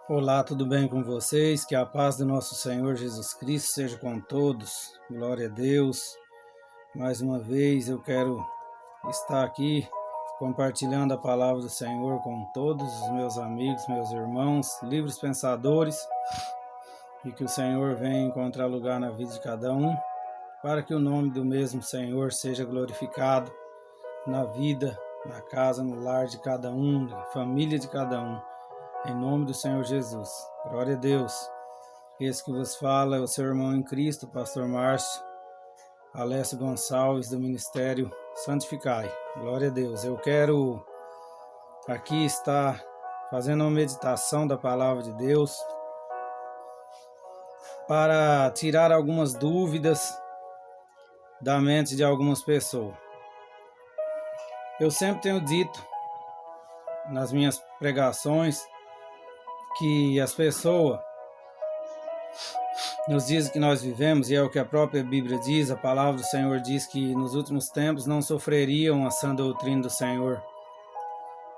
Olá, tudo bem com vocês? Que a paz do nosso Senhor Jesus Cristo seja com todos. Glória a Deus. Mais uma vez eu quero estar aqui compartilhando a palavra do Senhor com todos os meus amigos, meus irmãos, livres pensadores, e que o Senhor venha encontrar lugar na vida de cada um, para que o nome do mesmo Senhor seja glorificado na vida, na casa, no lar de cada um, na família de cada um. Em nome do Senhor Jesus. Glória a Deus. Esse que vos fala é o seu irmão em Cristo, pastor Márcio Alessio Gonçalves, do Ministério Santificai. Glória a Deus. Eu quero aqui estar fazendo uma meditação da palavra de Deus para tirar algumas dúvidas da mente de algumas pessoas. Eu sempre tenho dito nas minhas pregações que as pessoas, nos dias que nós vivemos, e é o que a própria Bíblia diz, a palavra do Senhor diz que nos últimos tempos não sofreriam a sã doutrina do Senhor,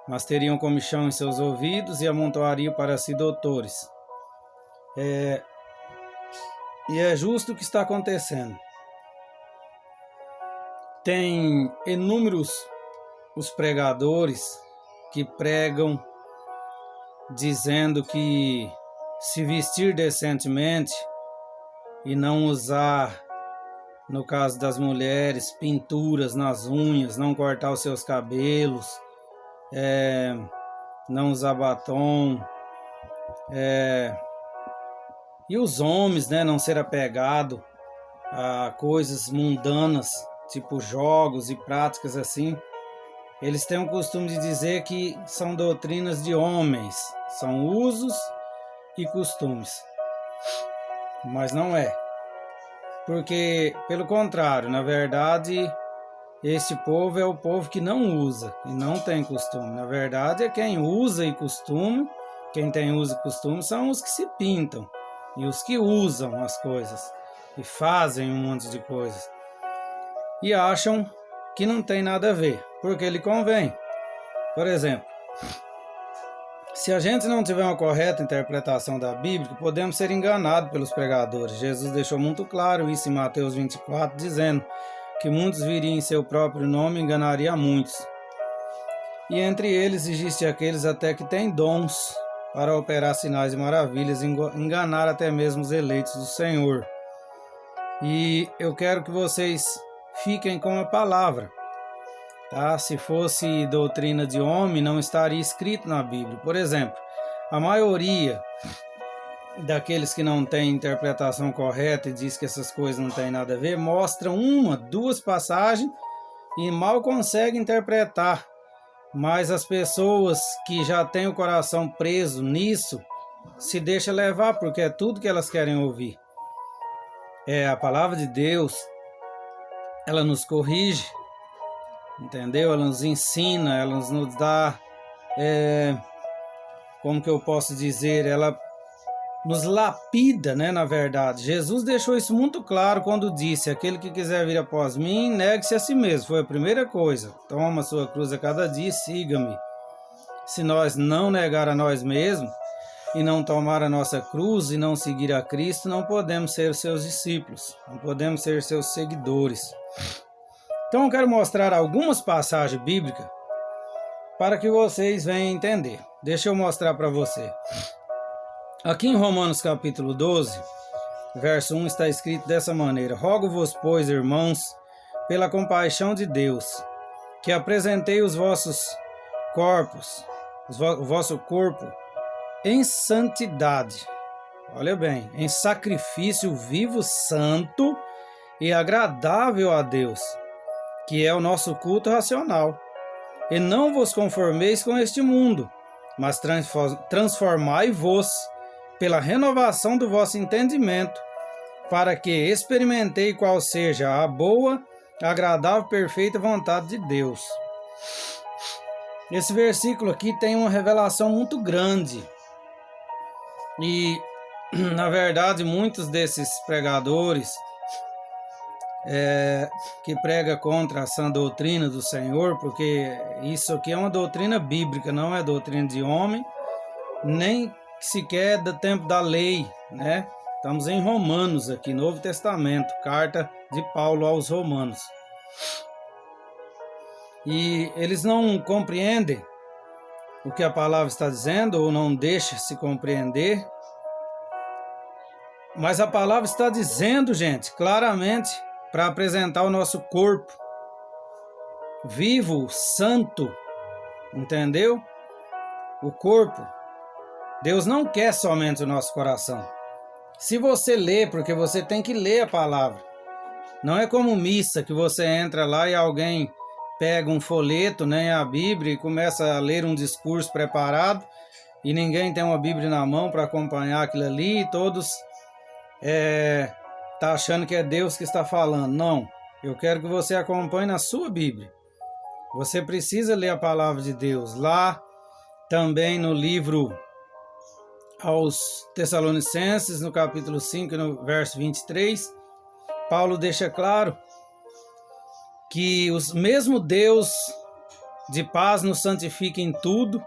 mas teriam comichão em seus ouvidos e amontoariam para si doutores. E é justo o que está acontecendo. Tem inúmeros os pregadores que pregam dizendo que se vestir decentemente e não usar, no caso das mulheres, pinturas nas unhas, não cortar os seus cabelos, não usar batom, e os homens, não ser apegado a coisas mundanas, tipo jogos e práticas assim. Eles têm o costume de dizer que são doutrinas de homens, são usos e costumes, mas não é, porque pelo contrário, na verdade, este povo é o povo que não usa e não tem costume. Na verdade, é quem usa e costume, quem tem uso e costume são os que se pintam e os que usam as coisas e fazem um monte de coisas e acham que não tem nada a ver, porque lhe convém. Por exemplo, se a gente não tiver uma correta interpretação da Bíblia, podemos ser enganados pelos pregadores. Jesus deixou muito claro isso em Mateus 24, dizendo que muitos viriam em seu próprio nome e enganariam a muitos. E entre eles existem aqueles até que têm dons para operar sinais e maravilhas, enganar até mesmo os eleitos do Senhor. E eu quero que vocês fiquem com a palavra. Tá? Se fosse doutrina de homem, não estaria escrito na Bíblia. Por exemplo, a maioria daqueles que não têm interpretação correta e diz que essas coisas não têm nada a ver, mostram uma, duas passagens e mal conseguem interpretar. Mas as pessoas que já têm o coração preso nisso, se deixam levar, porque é tudo que elas querem ouvir. A palavra de Deus, ela nos corrige, entendeu? Ela nos ensina, ela nos dá, como que eu posso dizer, ela nos lapida, na verdade. Jesus deixou isso muito claro quando disse: aquele que quiser vir após mim, negue-se a si mesmo. Foi a primeira coisa. Toma a sua cruz a cada dia e siga-me. Se nós não negar a nós mesmos e não tomar a nossa cruz e não seguir a Cristo, não podemos ser seus discípulos, não podemos ser seus seguidores. Então eu quero mostrar algumas passagens bíblicas para que vocês venham entender. Deixa eu mostrar para você. Aqui em Romanos capítulo 12, verso 1 está escrito dessa maneira: rogo-vos, pois, irmãos, pela compaixão de Deus, que apresentei os vossos corpos, o vosso corpo, em santidade, olha bem, em sacrifício vivo, santo e agradável a Deus, que é o nosso culto racional. E não vos conformeis com este mundo, mas transformai-vos pela renovação do vosso entendimento, para que experimentei qual seja a boa, agradável, perfeita vontade de Deus. Esse versículo aqui tem uma revelação muito grande. E, na verdade, muitos desses pregadores que prega contra a sã doutrina do Senhor, porque isso aqui é uma doutrina bíblica, não é doutrina de homem, nem que sequer é do tempo da lei, né? Estamos em Romanos aqui, Novo Testamento, carta de Paulo aos Romanos. E eles não compreendem o que a palavra está dizendo, ou não deixam se compreender. Mas a palavra está dizendo, gente, claramente, para apresentar o nosso corpo vivo, santo, entendeu? O corpo. Deus não quer somente o nosso coração. Se você lê, porque você tem que ler a palavra. Não é como missa, que você entra lá e alguém pega um folheto, né, a Bíblia, e começa a ler um discurso preparado, e ninguém tem uma Bíblia na mão para acompanhar aquilo ali, e todos tá achando que é Deus que está falando. Não, eu quero que você acompanhe na sua Bíblia. Você precisa ler a palavra de Deus. Lá também no livro aos Tessalonicenses, no capítulo 5, no verso 23, Paulo deixa claro que o mesmo Deus de paz nos santifica em tudo,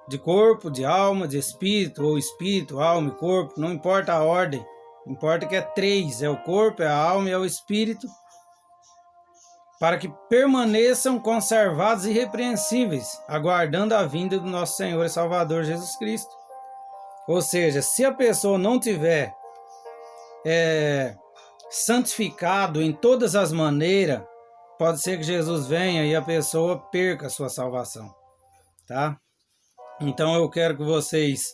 de corpo, de alma, de espírito, ou espírito, alma e corpo, não importa a ordem, importa que é três, é o corpo, é a alma e é o espírito, para que permaneçam conservados e irrepreensíveis, aguardando a vinda do nosso Senhor e Salvador Jesus Cristo. Ou seja, se a pessoa não tiver santificado em todas as maneiras, pode ser que Jesus venha e a pessoa perca a sua salvação, tá? Então eu quero que vocês,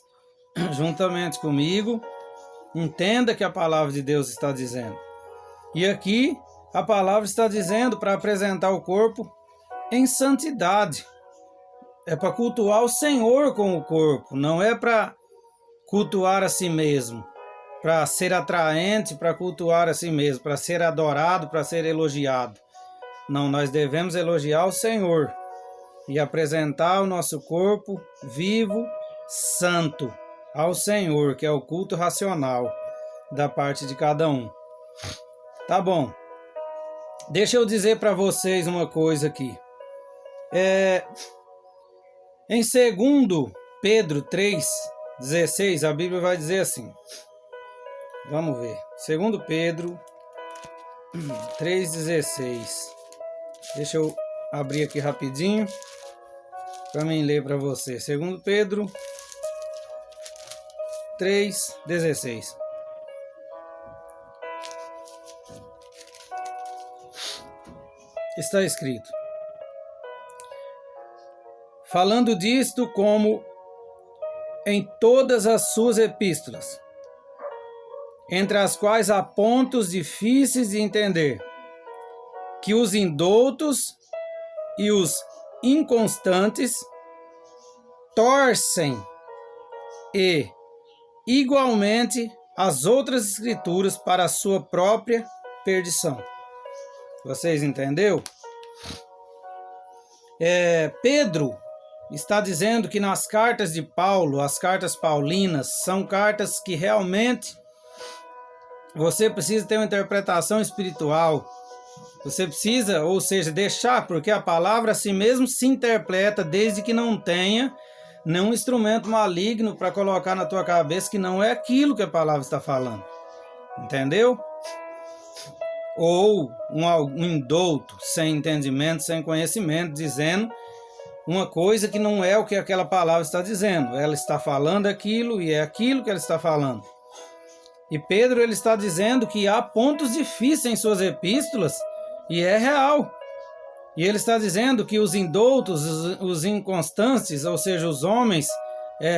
juntamente comigo, entendam que a palavra de Deus está dizendo. E aqui a palavra está dizendo para apresentar o corpo em santidade. É para cultuar o Senhor com o corpo, não é para cultuar a si mesmo, para ser atraente, para cultuar a si mesmo, para ser adorado, para ser elogiado. Não, nós devemos elogiar o Senhor e apresentar o nosso corpo vivo, santo, ao Senhor, que é o culto racional da parte de cada um. Tá bom. Deixa eu dizer para vocês uma coisa aqui. Em 2 Pedro 3,16, a Bíblia vai dizer assim. Vamos ver. 2 Pedro 3,16. Deixa eu abrir aqui rapidinho para mim ler para você. 2 Pedro 3,16. Está escrito: falando disto como em todas as suas epístolas, entre as quais há pontos difíceis de entender, que os indoutos e os inconstantes torcem e, igualmente, as outras escrituras para a sua própria perdição. Vocês entenderam? Pedro está dizendo que nas cartas de Paulo, as cartas paulinas, são cartas que realmente você precisa ter uma interpretação espiritual. Você precisa, ou seja, deixar, porque a palavra assim mesmo se interpreta desde que não tenha nenhum instrumento maligno para colocar na tua cabeça que não é aquilo que a palavra está falando. Entendeu? Ou um indouto, sem entendimento, sem conhecimento, dizendo uma coisa que não é o que aquela palavra está dizendo. Ela está falando aquilo e é aquilo que ela está falando. E Pedro ele está dizendo que há pontos difíceis em suas epístolas, e é real. E ele está dizendo que os indoutos, os inconstantes, ou seja, os homens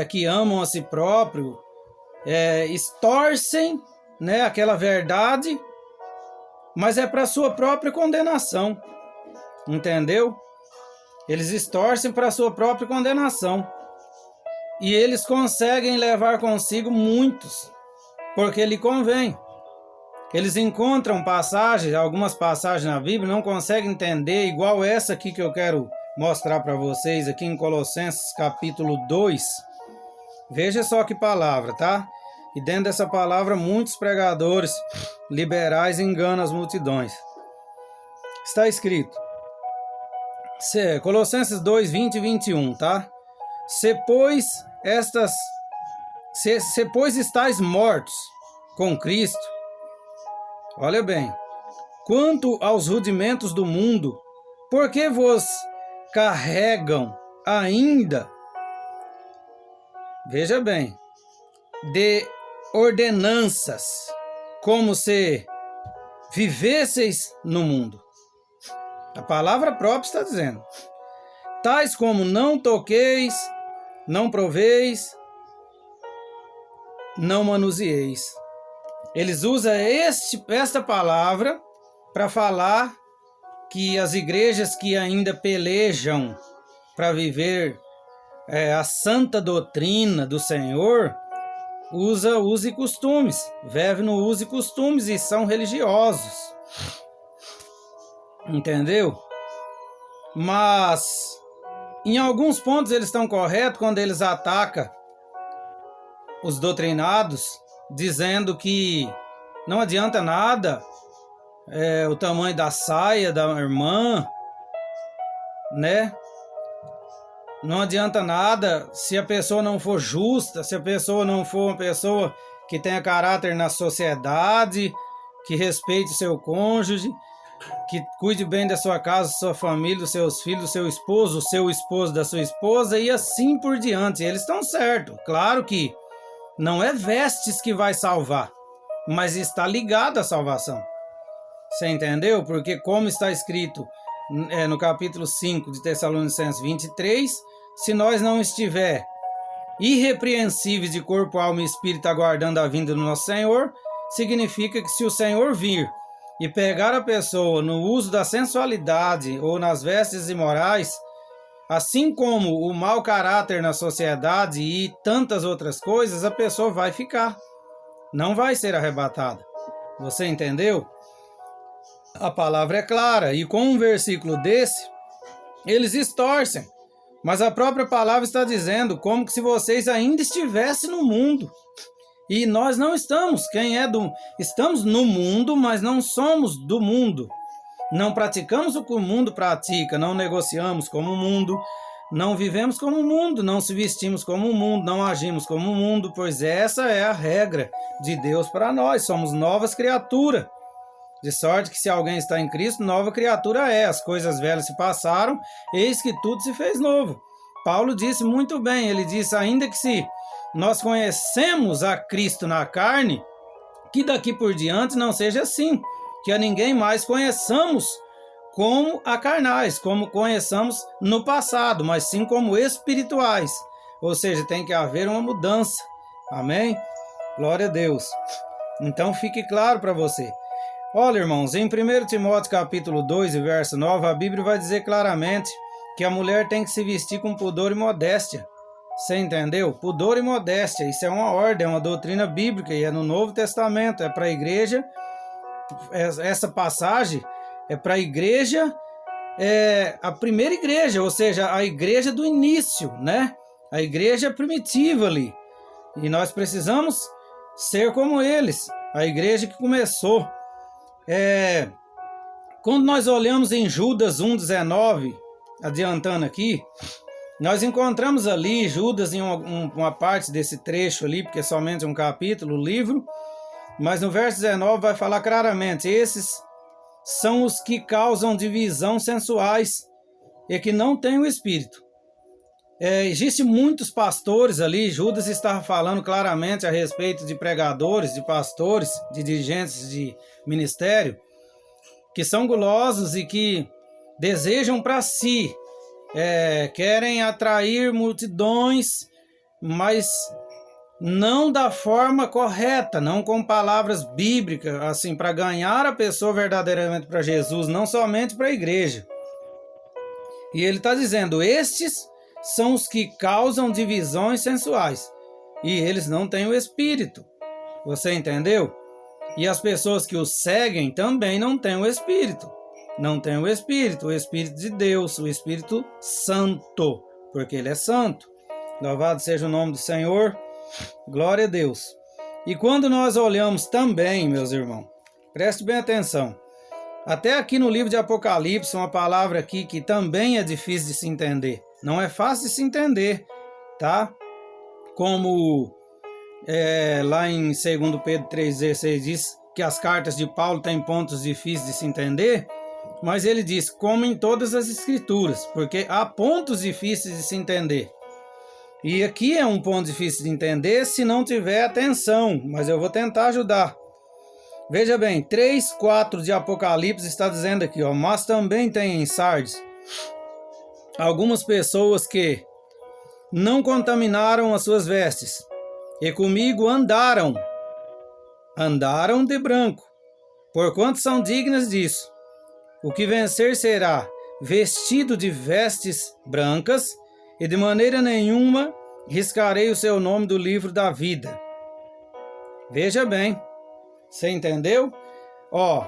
que amam a si próprio, estorcem, né, aquela verdade, mas é para a sua própria condenação. Entendeu? Eles estorcem para a sua própria condenação. E eles conseguem levar consigo muitos, porque lhe convém. Eles encontram passagens, algumas passagens na Bíblia, não conseguem entender, igual essa aqui que eu quero mostrar para vocês, aqui em Colossenses capítulo 2. Veja só que palavra, tá? E dentro dessa palavra, muitos pregadores liberais enganam as multidões. Está escrito, Colossenses 2, 20 e 21, tá? Se, pois, estas se pois estáis mortos com Cristo, olha bem, quanto aos rudimentos do mundo, por que vos carregam ainda, veja bem, de ordenanças, como se vivesseis no mundo? A palavra própria está dizendo, tais como não toqueis, não proveis, não manuseeis. Eles usam esta palavra para falar que as igrejas que ainda pelejam para viver a santa doutrina do Senhor, usa usos e costumes, vivem no uso e costumes e são religiosos. Entendeu? Mas em alguns pontos eles estão corretos quando eles atacam os doutrinados, dizendo que não adianta nada o tamanho da saia da irmã, né? Não adianta nada se a pessoa não for justa, se a pessoa não for uma pessoa que tenha caráter na sociedade, que respeite seu cônjuge, que cuide bem da sua casa, da sua família, dos seus filhos, do seu esposo da sua esposa e assim por diante. Eles estão certos. Claro que não é vestes que vai salvar, mas está ligado à salvação. Você entendeu? Porque como está escrito no capítulo 5 de Tessalonicenses 23, se nós não estiver irrepreensíveis de corpo, alma e espírito aguardando a vinda do nosso Senhor, significa que se o Senhor vir e pegar a pessoa no uso da sensualidade ou nas vestes imorais, assim como o mau caráter na sociedade e tantas outras coisas, a pessoa vai ficar, não vai ser arrebatada. Você entendeu? A palavra é clara, e com um versículo desse, eles distorcem. Mas a própria palavra está dizendo como que se vocês ainda estivessem no mundo. E nós não estamos. Estamos no mundo, mas não somos do mundo. Não praticamos o que o mundo pratica, não negociamos como o mundo, não vivemos como o mundo, não se vestimos como o mundo, não agimos como o mundo, pois essa é a regra de Deus para nós. Somos novas criaturas. De sorte que se alguém está em Cristo, nova criatura é. As coisas velhas se passaram, eis que tudo se fez novo. Paulo disse muito bem, ele disse, ainda que se nós conhecemos a Cristo na carne, que daqui por diante não seja assim, que a ninguém mais conheçamos como a carnais, como conheçamos no passado, mas sim como espirituais. Ou seja, tem que haver uma mudança. Amém? Glória a Deus. Então fique claro para você. Olha, irmãos, em 1 Timóteo capítulo 2, verso 9, a Bíblia vai dizer claramente que a mulher tem que se vestir com pudor e modéstia. Você entendeu? Pudor e modéstia, isso é uma ordem, é uma doutrina bíblica e é no Novo Testamento, é para a igreja. Essa passagem é para a igreja, a primeira igreja, ou seja, a igreja do início, né? A igreja primitiva ali. E nós precisamos ser como eles, a igreja que começou. Quando nós olhamos em Judas 1,19, adiantando aqui, nós encontramos ali Judas em uma parte desse trecho ali, porque é somente um capítulo, o livro, mas no verso 19 vai falar claramente, esses são os que causam divisão sensuais e que não têm o Espírito. Existem muitos pastores ali, Judas estava falando claramente a respeito de pregadores, de pastores, de dirigentes de ministério, que são gulosos e que desejam para si, querem atrair multidões, mas não da forma correta, não com palavras bíblicas, assim, para ganhar a pessoa verdadeiramente para Jesus, não somente para a igreja. E ele está dizendo, estes são os que causam divisões sensuais, e eles não têm o Espírito. Você entendeu? E as pessoas que os seguem também não têm o Espírito. Não têm o Espírito de Deus, o Espírito Santo, porque Ele é santo. Louvado seja o nome do Senhor. Glória a Deus. E quando nós olhamos também, meus irmãos, preste bem atenção. Até aqui no livro de Apocalipse, uma palavra aqui que também é difícil de se entender. Não é fácil de se entender, tá? Como lá em 2 Pedro 3,16 diz que as cartas de Paulo têm pontos difíceis de se entender, mas ele diz, como em todas as escrituras, porque há pontos difíceis de se entender. E aqui é um ponto difícil de entender se não tiver atenção, mas eu vou tentar ajudar. Veja bem, 3:4 de Apocalipse está dizendo aqui, ó, mas também tem em Sardes algumas pessoas que não contaminaram as suas vestes, e comigo andaram de branco, porquanto são dignas disso. O que vencer será vestido de vestes brancas, e de maneira nenhuma riscarei o seu nome do livro da vida. Veja bem, você entendeu? Ó,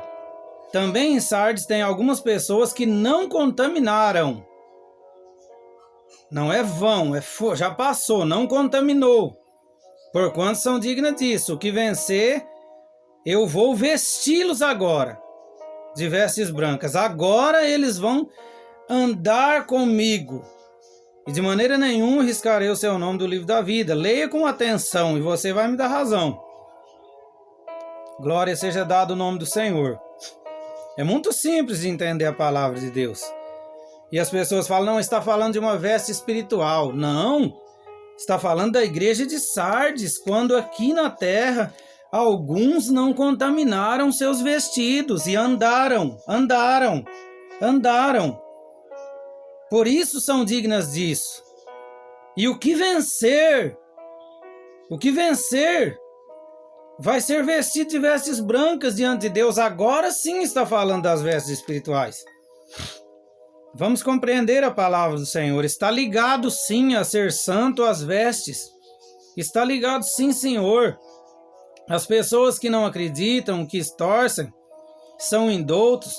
também em Sardes tem algumas pessoas que não contaminaram. Não é vão, já passou, não contaminou. Porquanto são dignas disso. O que vencer, eu vou vesti-los agora de vestes brancas. Agora eles vão andar comigo. E de maneira nenhuma riscarei o seu nome do livro da vida. Leia com atenção e você vai me dar razão. Glória seja dado o nome do Senhor. É muito simples de entender a palavra de Deus. E as pessoas falam, não, está falando de uma veste espiritual. Não, está falando da igreja de Sardes, quando aqui na terra alguns não contaminaram seus vestidos e andaram. Por isso são dignas disso. E o que vencer vai ser vestido de vestes brancas diante de Deus. Agora sim está falando das vestes espirituais. Vamos compreender a palavra do Senhor. Está ligado sim a ser santo as vestes. Está ligado sim, Senhor. As pessoas que não acreditam, que estorcem, são indoutos,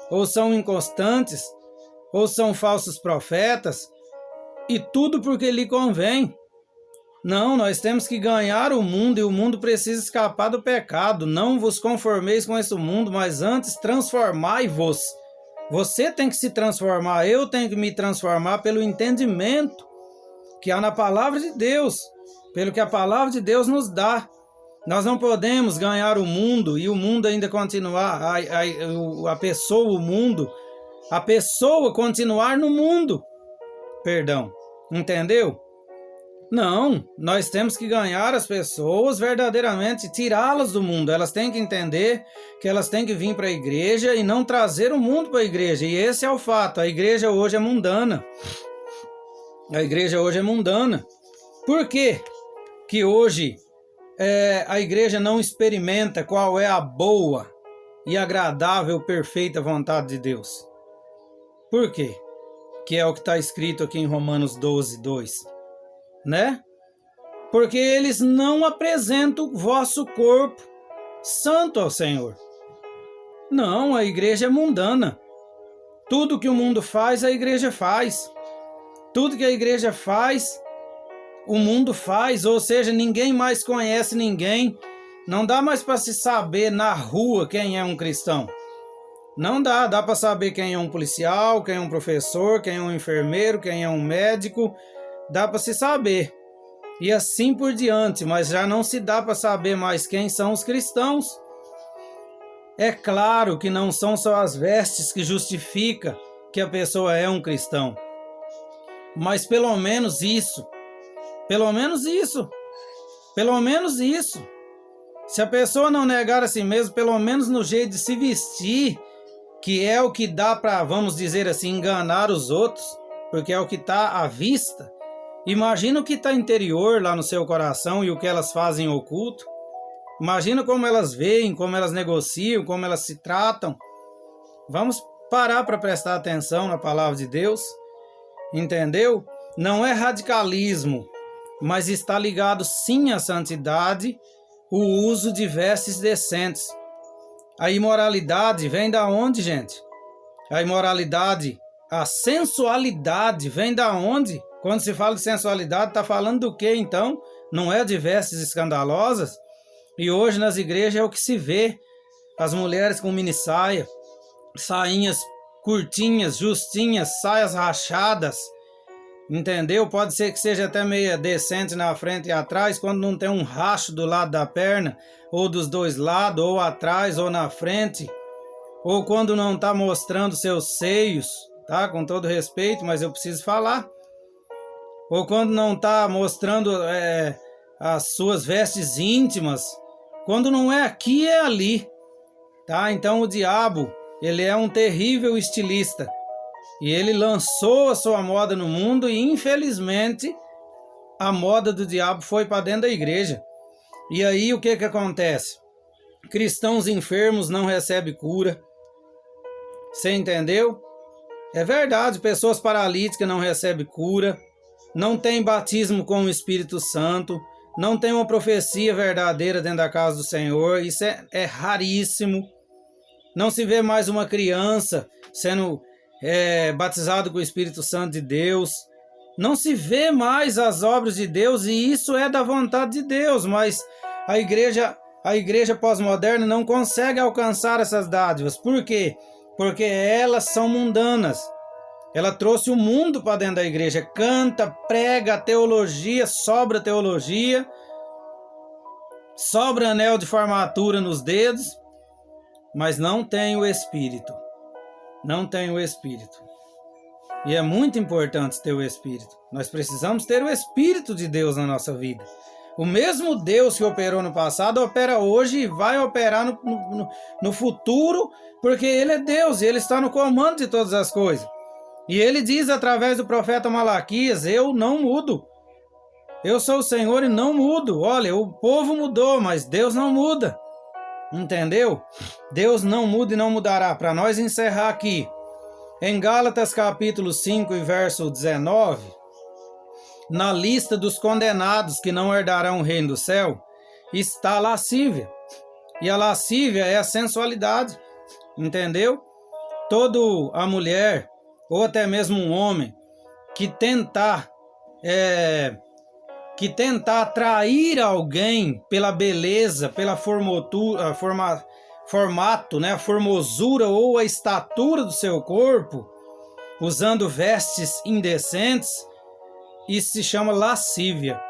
ou são inconstantes, ou são falsos profetas, e tudo porque lhe convém. Não, nós temos que ganhar o mundo, e o mundo precisa escapar do pecado. Não vos conformeis com esse mundo, mas antes transformai-vos. Você tem que se transformar, eu tenho que me transformar pelo entendimento que há na palavra de Deus, pelo que a palavra de Deus nos dá. Nós não podemos ganhar o mundo e o mundo ainda continuar, a pessoa continuar no mundo. Perdão, entendeu? Não, nós temos que ganhar as pessoas verdadeiramente, tirá-las do mundo. Elas têm que entender que elas têm que vir para a igreja e não trazer o mundo para a igreja. E esse é o fato, a igreja hoje é mundana. A igreja hoje é mundana. Por quê que hoje a igreja não experimenta qual é a boa e agradável, perfeita vontade de Deus? Por quê? Que é o que está escrito aqui em Romanos 12:2. Né? Porque eles não apresentam o vosso corpo santo ao Senhor. Não, a igreja é mundana. Tudo que o mundo faz, a igreja faz. Tudo que a igreja faz, o mundo faz. Ou seja, ninguém mais conhece ninguém. Não dá mais para se saber na rua quem é um cristão. Não dá para saber quem é um policial, quem é um professor, quem é um enfermeiro, quem é um médico. Dá para se saber, e assim por diante, mas já não se dá para saber mais quem são os cristãos. É claro que não são só as vestes que justifica que a pessoa é um cristão, mas pelo menos isso, se a pessoa não negar a si mesma, pelo menos no jeito de se vestir, que é o que dá para, vamos dizer assim, enganar os outros, porque é o que está à vista. Imagina o que está interior lá no seu coração e o que elas fazem oculto. Imagina como elas veem, como elas negociam, como elas se tratam. Vamos parar para prestar atenção na palavra de Deus. Entendeu? Não é radicalismo, mas está ligado sim à santidade, o uso de vestes decentes. A imoralidade vem da onde, gente? A imoralidade, a sensualidade vem da onde? Quando se fala de sensualidade, está falando do que então? Não é de vestes escandalosas? E hoje nas igrejas é o que se vê. As mulheres com mini saia, sainhas curtinhas, justinhas, saias rachadas. Entendeu? Pode ser que seja até meia decente na frente e atrás, quando não tem um racho do lado da perna, ou dos dois lados, ou atrás, ou na frente, ou quando não está mostrando seus seios, tá? Com todo respeito, mas eu preciso falar. Ou quando não está mostrando as suas vestes íntimas. Quando não é aqui, é ali, tá? Então o diabo, ele é um terrível estilista. E ele lançou a sua moda no mundo e, infelizmente, a moda do diabo foi para dentro da igreja. E aí o que acontece? Cristãos enfermos não recebem cura. Você entendeu? É verdade, pessoas paralíticas não recebem cura. Não tem batismo com o Espírito Santo. Não tem uma profecia verdadeira dentro da casa do Senhor. Isso é raríssimo. Não se vê mais uma criança sendo batizado com o Espírito Santo de Deus. Não se vê mais as obras de Deus, e isso é da vontade de Deus, mas a igreja pós-moderna não consegue alcançar essas dádivas. Por quê? Porque elas são mundanas. Ela trouxe o mundo para dentro da igreja. Canta, prega teologia, sobra anel de formatura nos dedos, mas não tem o Espírito. Não tem o Espírito. E é muito importante ter o Espírito. Nós precisamos ter o Espírito de Deus na nossa vida. O mesmo Deus que operou no passado, opera hoje e vai operar no futuro, porque Ele é Deus e Ele está no comando de todas as coisas. E Ele diz através do profeta Malaquias: eu não mudo. Eu sou o Senhor e não mudo. Olha, o povo mudou, mas Deus não muda. Entendeu? Deus não muda e não mudará. Para nós encerrar aqui, em Gálatas capítulo 5 e verso 19, na lista dos condenados que não herdarão o reino do céu, está a lascívia. E a lascívia é a sensualidade. Entendeu? Toda a mulher, ou até mesmo um homem, que tentar atrair alguém pela beleza, pela formato, né, a formosura ou a estatura do seu corpo, usando vestes indecentes, isso se chama lascívia.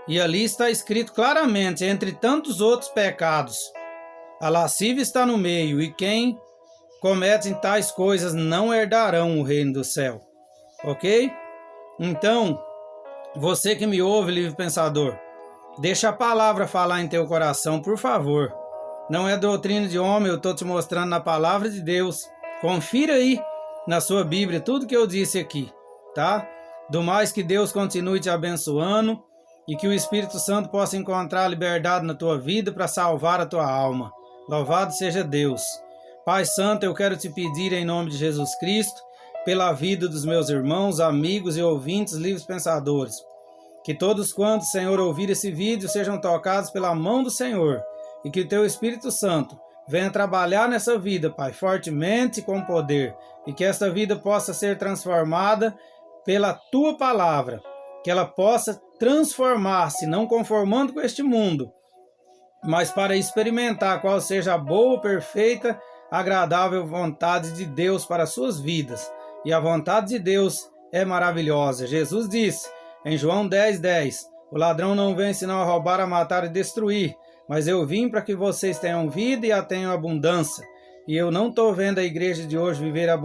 E ali está escrito claramente, entre tantos outros pecados, a lascívia está no meio, e quem comete tais coisas não herdarão o reino do céu. Ok? Então, você que me ouve, livre pensador, deixa a palavra falar em teu coração, por favor. Não é doutrina de homem, eu estou te mostrando na palavra de Deus. Confira aí na sua Bíblia tudo que eu disse aqui, tá? Do mais, que Deus continue te abençoando e que o Espírito Santo possa encontrar liberdade na tua vida para salvar a tua alma. Louvado seja Deus. Pai Santo, eu quero te pedir em nome de Jesus Cristo, pela vida dos meus irmãos, amigos e ouvintes livres pensadores, que todos quantos, Senhor, ouvir esse vídeo sejam tocados pela mão do Senhor, e que o teu Espírito Santo venha trabalhar nessa vida, Pai, fortemente e com poder, e que esta vida possa ser transformada pela tua palavra, que ela possa transformar-se, não conformando com este mundo, mas para experimentar qual seja a boa, perfeita, agradável vontade de Deus para as suas vidas. E a vontade de Deus é maravilhosa. Jesus disse em João 10:10, o ladrão não vem senão a roubar, a matar e destruir, mas eu vim para que vocês tenham vida e a tenham abundância. E eu não estou vendo a igreja de hoje viver a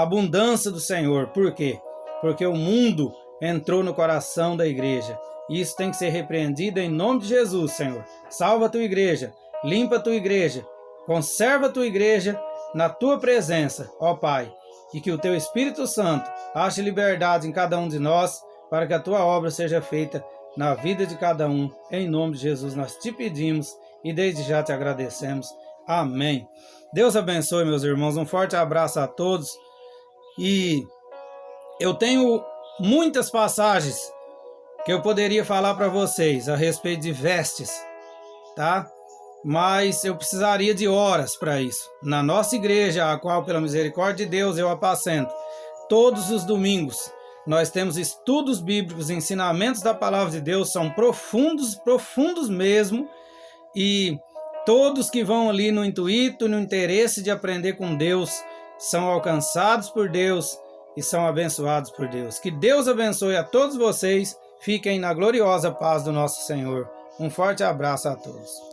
abundância do Senhor. Por quê? Porque o mundo entrou no coração da igreja. Isso tem que ser repreendido em nome de Jesus, Senhor. Salva a tua igreja, limpa a tua igreja, conserva a tua igreja na tua presença, ó Pai. E que o teu Espírito Santo ache liberdade em cada um de nós, para que a tua obra seja feita na vida de cada um. Em nome de Jesus nós te pedimos e desde já te agradecemos. Amém. Deus abençoe, meus irmãos. Um forte abraço a todos. E eu tenho muitas passagens que eu poderia falar para vocês a respeito de vestes, tá? Mas eu precisaria de horas para isso. Na nossa igreja, a qual pela misericórdia de Deus eu apacento, todos os domingos nós temos estudos bíblicos, ensinamentos da palavra de Deus, são profundos, profundos mesmo, e todos que vão ali no intuito, no interesse de aprender com Deus, são alcançados por Deus e são abençoados por Deus. Que Deus abençoe a todos vocês. Fiquem na gloriosa paz do nosso Senhor. Um forte abraço a todos.